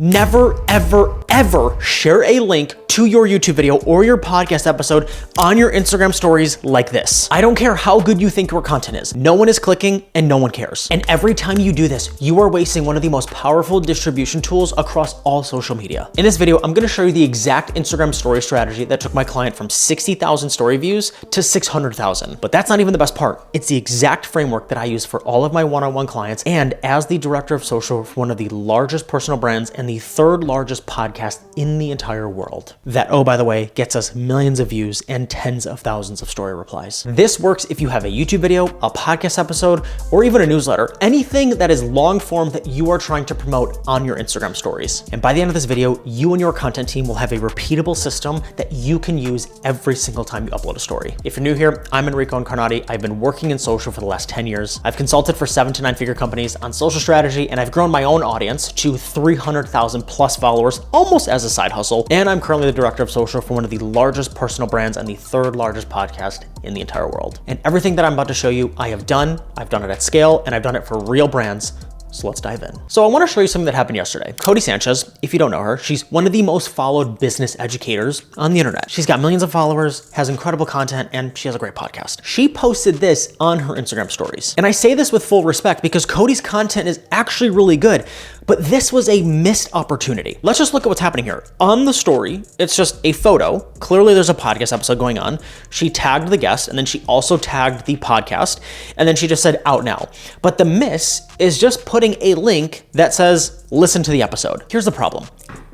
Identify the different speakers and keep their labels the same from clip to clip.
Speaker 1: Never, ever, ever share a link to your YouTube video or your podcast episode on your Instagram stories like this. I don't care how good you think your content is. No one is clicking and no one cares. And every time you do this, you are wasting one of the most powerful distribution tools across all social media. In this video, I'm gonna show you the exact Instagram story strategy that took my client from 60,000 story views to 600,000. But that's not even the best part. It's the exact framework that I use for all of my one-on-one clients and as the director of social for one of the largest personal brands and the third largest podcast in the entire world. That, oh, by the way, gets us millions of views and tens of thousands of story replies. This works if you have a YouTube video, a podcast episode, or even a newsletter, anything that is long form that you are trying to promote on your Instagram stories. And by the end of this video, you and your content team will have a repeatable system that you can use every single time you upload a story. If you're new here, I'm Enrico Incarnati. I've been working in social for the last 10 years. I've consulted for 7 to 9 figure companies on social strategy, and I've grown my own audience to 300,000 plus followers almost as a side hustle. And I'm currently the director of social for one of the largest personal brands and the third largest podcast in the entire world. And everything that I'm about to show you, I have done. I've done it at scale and I've done it for real brands. So let's dive in. So I want to show you something that happened yesterday. Codie Sanchez, if you don't know her, she's one of the most followed business educators on the internet. She's got millions of followers, has incredible content, and she has a great podcast. She posted this on her Instagram stories. And I say this with full respect because Codie's content is actually really good, but this was a missed opportunity. Let's just look at what's happening here. On the story, it's just a photo. Clearly there's a podcast episode going on. She tagged the guest and then she also tagged the podcast. And then she just said out now. But the miss is just putting a link that says, listen to the episode. Here's the problem.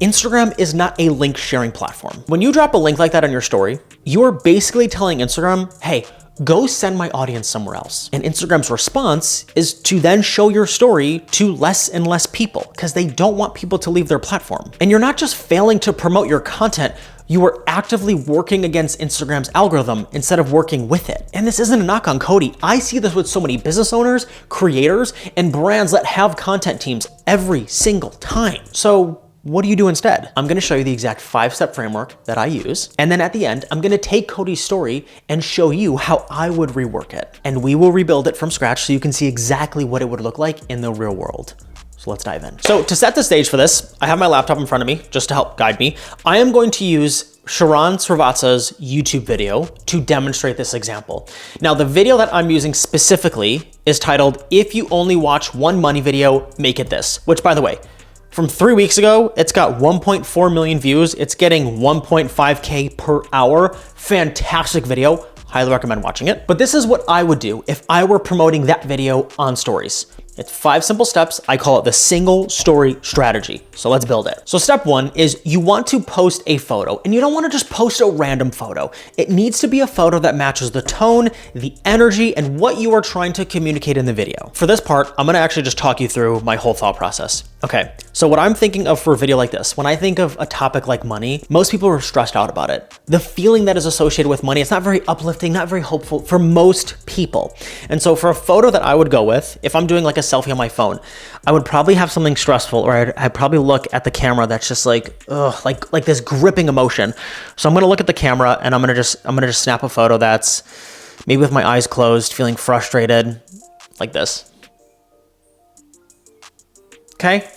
Speaker 1: Instagram is not a link sharing platform. When you drop a link like that on your story, you are basically telling Instagram, hey, go send my audience somewhere else. And Instagram's response is to then show your story to less and less people because they don't want people to leave their platform. And you're not just failing to promote your content, you are actively working against Instagram's algorithm instead of working with it. And this isn't a knock on Codie. I see this with so many business owners, creators, and brands that have content teams every single time. So what do you do instead? I'm gonna show you the exact 5-step framework that I use. And then at the end, I'm gonna take Codie's story and show you how I would rework it. And we will rebuild it from scratch so you can see exactly what it would look like in the real world. So let's dive in. So to set the stage for this, I have my laptop in front of me just to help guide me. I am going to use Sharran Srivatsaa's YouTube video to demonstrate this example. Now, the video that I'm using specifically is titled, If You Only Watch One Money Video, Make It This, which by the way, from 3 weeks ago, it's got 1.4 million views. It's getting 1.5K per hour. Fantastic video. Highly recommend watching it. But this is what I would do if I were promoting that video on stories. It's 5 simple steps. I call it the single story strategy. So let's build it. So step 1 is you want to post a photo and you don't want to just post a random photo. It needs to be a photo that matches the tone, the energy, and what you are trying to communicate in the video. For this part, I'm going to actually just talk you through my whole thought process. Okay, so what I'm thinking of for a video like this, when I think of a topic like money, most people are stressed out about it. The feeling that is associated with money, it's not very uplifting, not very hopeful for most people. And so for a photo that I would go with, if I'm doing like a selfie on my phone, I would probably have something stressful, or I'd probably look at the camera that's just like, ugh, like this gripping emotion. So I'm gonna look at the camera and I'm gonna just snap a photo that's maybe with my eyes closed, feeling frustrated, like this. Okay,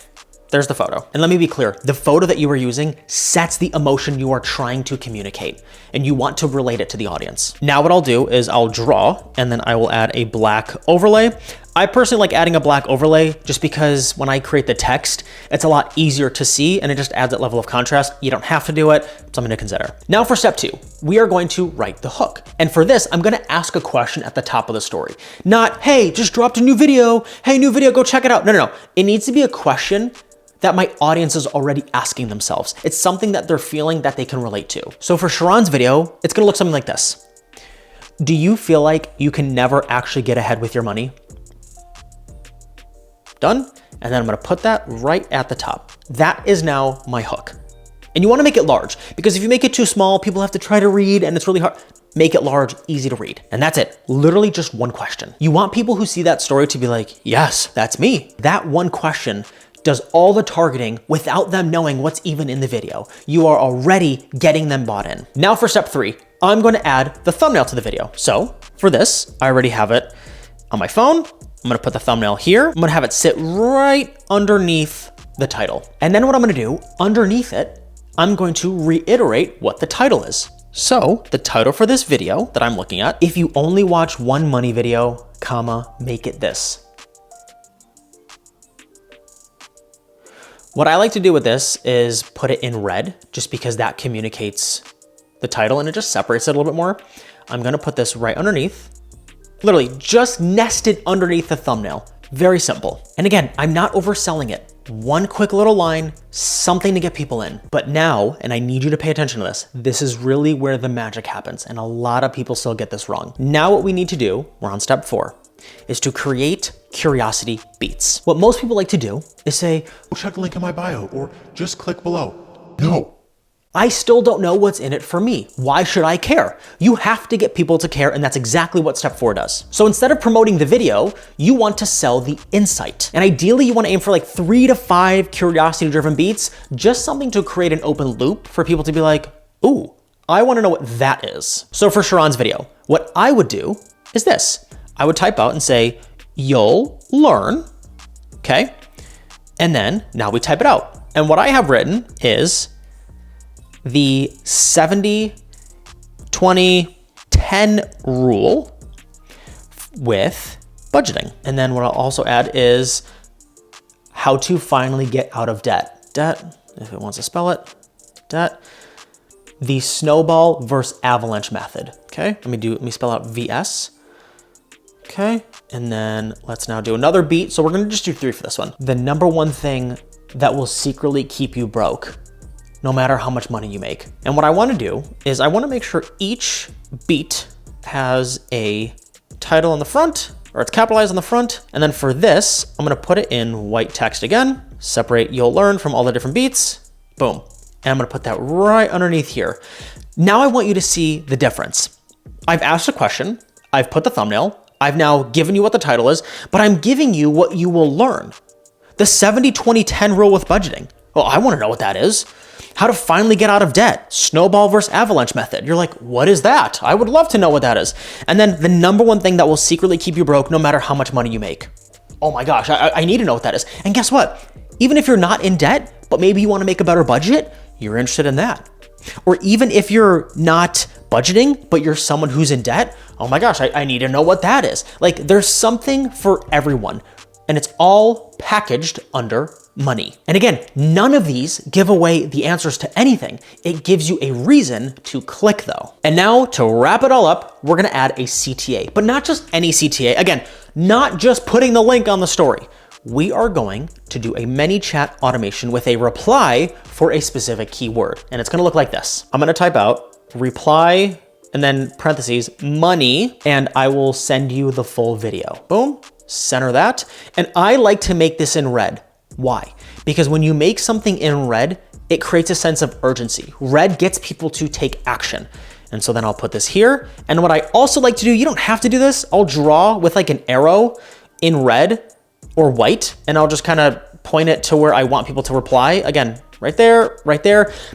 Speaker 1: there's the photo. And let me be clear, the photo that you are using sets the emotion you are trying to communicate and you want to relate it to the audience. Now what I'll do is I'll draw and then I will add a black overlay. I personally like adding a black overlay just because when I create the text, it's a lot easier to see and it just adds that level of contrast. You don't have to do it, something to consider. Now for step 2, we are going to write the hook. And for this, I'm gonna ask a question at the top of the story. Not, hey, just dropped a new video. Hey, new video, go check it out. No. It needs to be a question that my audience is already asking themselves. It's something that they're feeling that they can relate to. So for Sharran's video, it's gonna look something like this. Do you feel like you can never actually get ahead with your money? Done. And then I'm gonna put that right at the top. That is now my hook. And you wanna make it large because if you make it too small, people have to try to read and it's really hard. Make it large, easy to read. And that's it. Literally just one question. You want people who see that story to be like, yes, that's me. That one question does all the targeting without them knowing what's even in the video. You are already getting them bought in. Now for step 3, I'm going to add the thumbnail to the video. So for this, I already have it on my phone. I'm gonna put the thumbnail here. I'm gonna have it sit right underneath the title. And then what I'm gonna do underneath it, I'm going to reiterate what the title is. So the title for this video that I'm looking at, if you only watch one money video, comma, make it this. What I like to do with this is put it in red, just because that communicates the title and it just separates it a little bit more. I'm gonna put this right underneath, literally just nested underneath the thumbnail. Very simple. And again, I'm not overselling it. One quick little line, something to get people in. But now, and I need you to pay attention to this is really where the magic happens. And a lot of people still get this wrong. Now what we need to do, we're on step 4, is to create curiosity beats. What most people like to do is say,
Speaker 2: check the link in my bio or just click below. No.
Speaker 1: I still don't know what's in it for me. Why should I care? You have to get people to care, and that's exactly what step 4 does. So instead of promoting the video, you want to sell the insight. And ideally you want to aim for like 3 to 5 curiosity-driven beats, just something to create an open loop for people to be like, ooh, I want to know what that is. So for Sharran's video, what I would do is this. I would type out and say, you'll learn, okay? And then now we type it out. And what I have written is the 70-20-10 rule with budgeting. And then what I'll also add is how to finally get out of debt. Debt, if it wants to spell it, debt. The snowball versus avalanche method. Okay, let me spell out VS. Okay, and then let's now do another beat. So we're gonna just do 3 for this one. The number one thing that will secretly keep you broke, no matter how much money you make. And what I wanna do is I wanna make sure each beat has a title on the front, or it's capitalized on the front. And then for this, I'm gonna put it in white text again, separate you'll learn from all the different beats, boom. And I'm gonna put that right underneath here. Now I want you to see the difference. I've asked a question, I've put the thumbnail, I've now given you what the title is, but I'm giving you what you will learn. The 70-20-10 rule with budgeting. Oh, I wanna know what that is. How to finally get out of debt. Snowball versus avalanche method. You're like, what is that? I would love to know what that is. And then the number one thing that will secretly keep you broke no matter how much money you make. Oh my gosh, I need to know what that is. And guess what? Even if you're not in debt, but maybe you wanna make a better budget, you're interested in that. Or even if you're not budgeting, but you're someone who's in debt, oh my gosh, I need to know what that is. Like there's something for everyone, and it's all packaged under money. And again, none of these give away the answers to anything. It gives you a reason to click though. And now to wrap it all up, we're gonna add a CTA, but not just any CTA. Again, not just putting the link on the story. We are going to do a ManyChat automation with a reply for a specific keyword. And it's gonna look like this. I'm gonna type out reply and then parentheses money, and I will send you the full video. Boom, center that. And I like to make this in red. Why? Because when you make something in red, it creates a sense of urgency. Red gets people to take action. And so then I'll put this here. And what I also like to do, you don't have to do this, I'll draw with like an arrow in red or white, and I'll just kind of point it to where I want people to reply. Again, right there,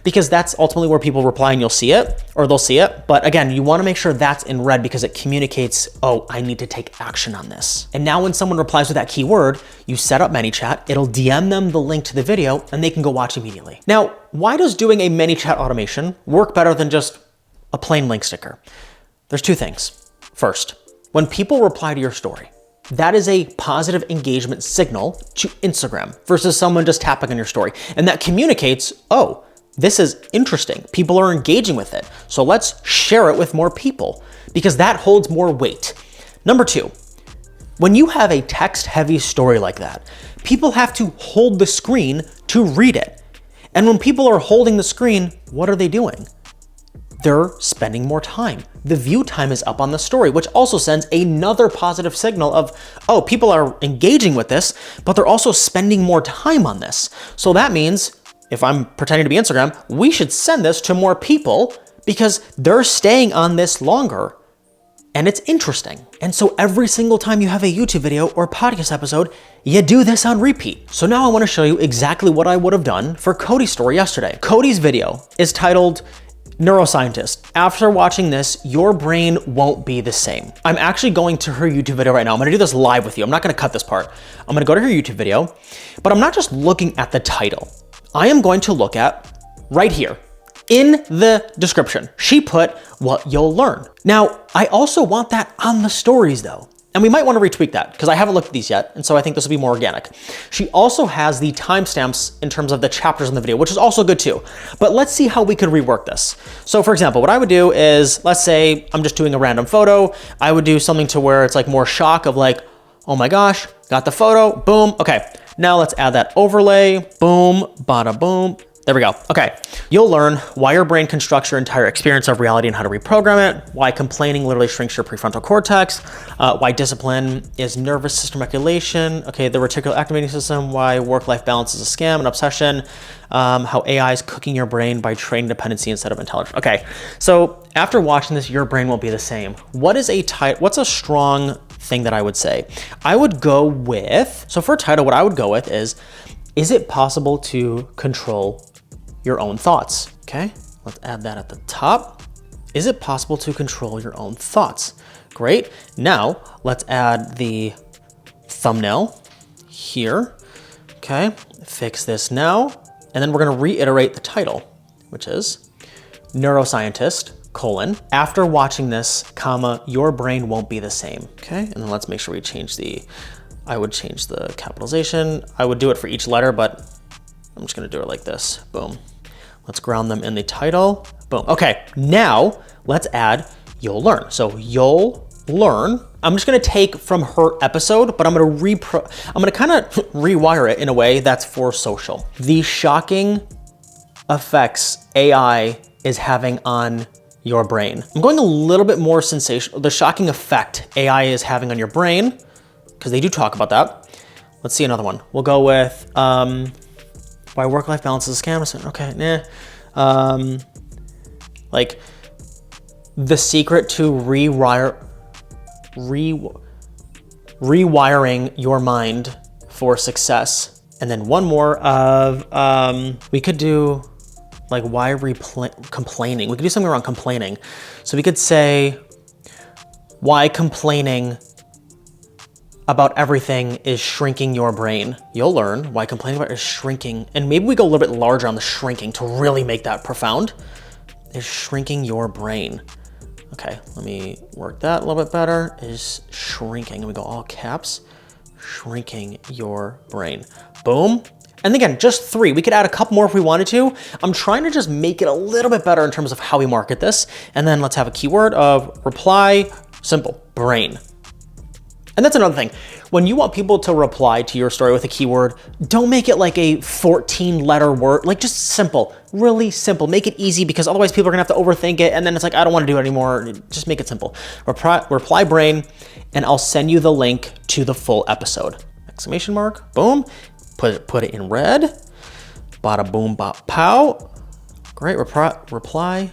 Speaker 1: because that's ultimately where people reply and you'll see it, or they'll see it. But again, you wanna make sure that's in red because it communicates, oh, I need to take action on this. And now when someone replies with that keyword, you set up ManyChat, it'll DM them the link to the video and they can go watch immediately. Now, why does doing a ManyChat automation work better than just a plain link sticker? There's 2 things. First, when people reply to your story, that is a positive engagement signal to Instagram versus someone just tapping on your story. And that communicates, oh, this is interesting. People are engaging with it. So let's share it with more people because that holds more weight. Number 2, when you have a text-heavy story like that, people have to hold the screen to read it. And when people are holding the screen, what are they doing? They're spending more time. The view time is up on the story, which also sends another positive signal of, oh, people are engaging with this, but they're also spending more time on this. So that means if I'm pretending to be Instagram, we should send this to more people because they're staying on this longer and it's interesting. And so every single time you have a YouTube video or podcast episode, you do this on repeat. So now I wanna show you exactly what I would have done for Codie's story yesterday. Codie's video is titled neuroscientist. After watching this, your brain won't be the same. I'm actually going to her YouTube video right now. I'm gonna do this live with you. I'm not gonna cut this part. I'm gonna go to her YouTube video, but I'm not just looking at the title. I am going to look at right here in the description. She put what you'll learn. Now, I also want that on the stories though. And we might want to retweak that because I haven't looked at these yet. And so I think this will be more organic. She also has the timestamps in terms of the chapters in the video, which is also good too. But let's see how we could rework this. So for example, what I would do is, let's say I'm just doing a random photo. I would do something to where it's like more shock of like, oh my gosh, got the photo, boom. Okay, now let's add that overlay, boom, bada boom. There we go. Okay. You'll learn why your brain constructs your entire experience of reality and how to reprogram it, why complaining literally shrinks your prefrontal cortex, why discipline is nervous system regulation, okay, the reticular activating system, why work-life balance is a scam and obsession, how AI is cooking your brain by training dependency instead of intelligence. Okay. So after watching this, your brain won't be the same. What's a strong thing that I would say? I would go with, so for a title, what I would go with is it possible to control your own thoughts? Okay, let's add that at the top. Is it possible to control your own thoughts? Great. Now let's add the thumbnail here. Okay, fix this now. And then we're gonna reiterate the title, which is neuroscientist, after watching this, your brain won't be the same. Okay, and then let's make sure we change I would change the capitalization. I would do it for each letter, but I'm just gonna do it like this, boom. Let's ground them in the title, boom. Okay, now let's add you'll learn. So you'll learn, I'm just gonna take from her episode, but I'm gonna kind of rewire it in a way that's for social. The shocking effects AI is having on your brain. I'm going a little bit more sensational. The shocking effect AI is having on your brain, because they do talk about that. Let's see another one. We'll go with why work-life balance is a scam. Okay, nah. Like the secret to rewiring your mind for success. And then one more of, we could do like why complaining. We could do something around complaining. So we could say why complaining about everything is shrinking your brain. You'll learn why complaining about it is shrinking. And maybe we go a little bit larger on the shrinking to really make that profound. Is shrinking your brain. Okay, let me work that a little bit better. Is shrinking, and we go all caps, shrinking your brain. Boom. And again, just 3. We could add a couple more if we wanted to. I'm trying to just make it a little bit better in terms of how we market this. And then let's have a keyword of reply, simple, brain. And that's another thing. When you want people to reply to your story with a keyword, don't make it like a 14-letter word, like just simple, really simple. Make it easy because otherwise people are gonna have to overthink it and then it's like, I don't wanna do it anymore. Just make it simple. Reply brain, and I'll send you the link to the full episode. Exclamation mark, boom. Put it in red. Bada boom, bop, pow. Great, reply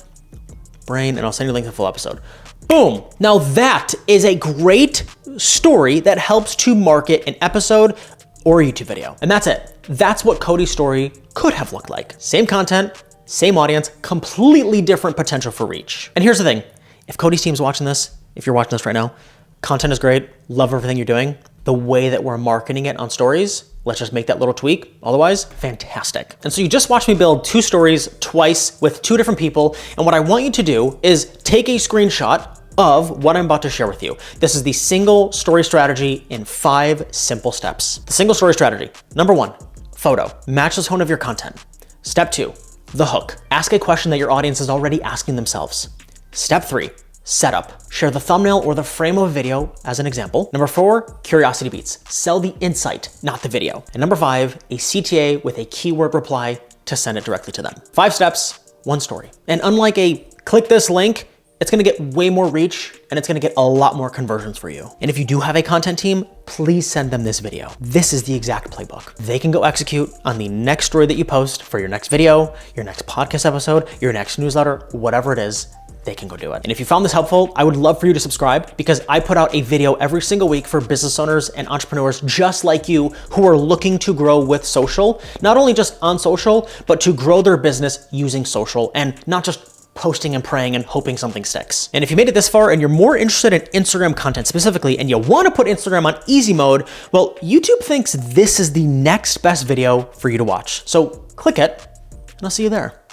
Speaker 1: brain, and I'll send you the link to the full episode. Boom. Now that is a great story that helps to market an episode or a YouTube video. And that's it. That's what Codie's story could have looked like. Same content, same audience, completely different potential for reach. And here's the thing. If Codie's team's watching this, if you're watching this right now, content is great. Love everything you're doing. The way that we're marketing it on stories, let's just make that little tweak. Otherwise, fantastic. And so you just watched me build 2 stories twice with 2 different people. And what I want you to do is take a screenshot of what I'm about to share with you. This is the single story strategy in 5 simple steps. The single story strategy. Number 1, photo. Match the tone of your content. Step 2, the hook. Ask a question that your audience is already asking themselves. Step 3, setup. Share the thumbnail or the frame of a video as an example. Number 4, curiosity beats. Sell the insight, not the video. And number 5, a CTA with a keyword reply to send it directly to them. 5 steps, 1 story. And unlike a click this link, it's gonna get way more reach and it's gonna get a lot more conversions for you. And if you do have a content team, please send them this video. This is the exact playbook. They can go execute on the next story that you post for your next video, your next podcast episode, your next newsletter, whatever it is, they can go do it. And if you found this helpful, I would love for you to subscribe because I put out a video every single week for business owners and entrepreneurs just like you who are looking to grow with social, not only just on social, but to grow their business using social and not just posting and praying and hoping something sticks. And if you made it this far and you're more interested in Instagram content specifically, and you want to put Instagram on easy mode, well, YouTube thinks this is the next best video for you to watch. So click it, and I'll see you there.